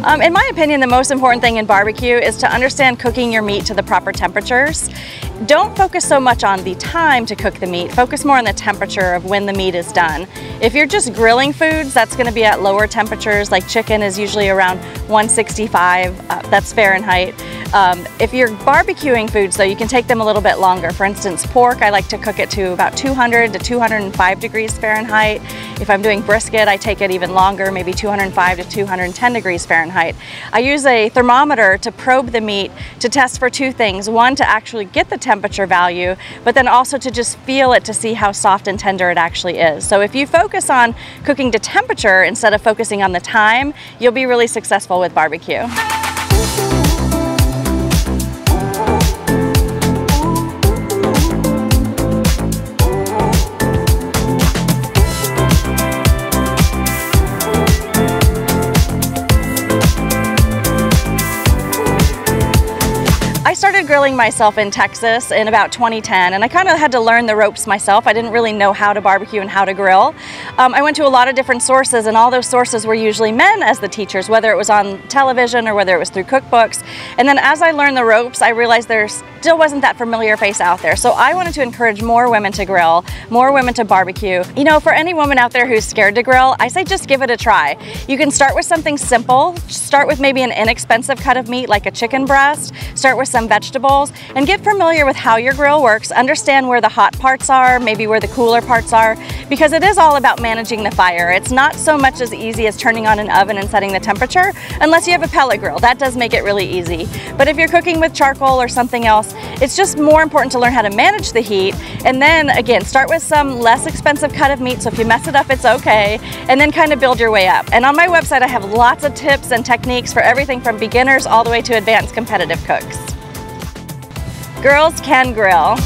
In my opinion, the most important thing in barbecue is to understand cooking your meat to the proper temperatures. Don't focus so much on the time to cook the meat, focus more on the temperature of when the meat is done. If you're just grilling foods, that's going to be at lower temperatures, like chicken is usually around 165, that's Fahrenheit. If you're barbecuing foods though, you can take them a little bit longer. For instance, pork, I like to cook it to about 200 to 205 degrees Fahrenheit. If I'm doing brisket, I take it even longer, maybe 205 to 210 degrees Fahrenheit. I use a thermometer to probe the meat to test for two things. One, to actually get the temperature value, but then also to just feel it to see how soft and tender it actually is. So if you focus on cooking to temperature instead of focusing on the time, you'll be really successful with barbecue. I started grilling myself in Texas in about 2010, and I kind of had to learn the ropes myself. I didn't really know how to barbecue and how to grill. I went to a lot of different sources, and all those sources were usually men as the teachers, whether it was on television or whether it was through cookbooks. And then as I learned the ropes, I realized there still wasn't that familiar face out there. So I wanted to encourage more women to grill, more women to barbecue. You know, for any woman out there who's scared to grill, I say just give it a try. You can start with something simple. Start with maybe an inexpensive cut of meat like a chicken breast. Start with some vegetables and get familiar with how your grill works. Understand where the hot parts are, maybe where the cooler parts are, because it is all about managing the fire. It's not so much as easy as turning on an oven and setting the temperature, unless you have a pellet grill. That does make it really easy. But if you're cooking with charcoal or something else, it's just more important to learn how to manage the heat. And then again, start with some less expensive cut of meat, so if you mess it up, it's okay, and then kind of build your way up. And on my website, I have lots of tips and techniques for everything from beginners all the way to advanced competitive cooks. Girls can grill.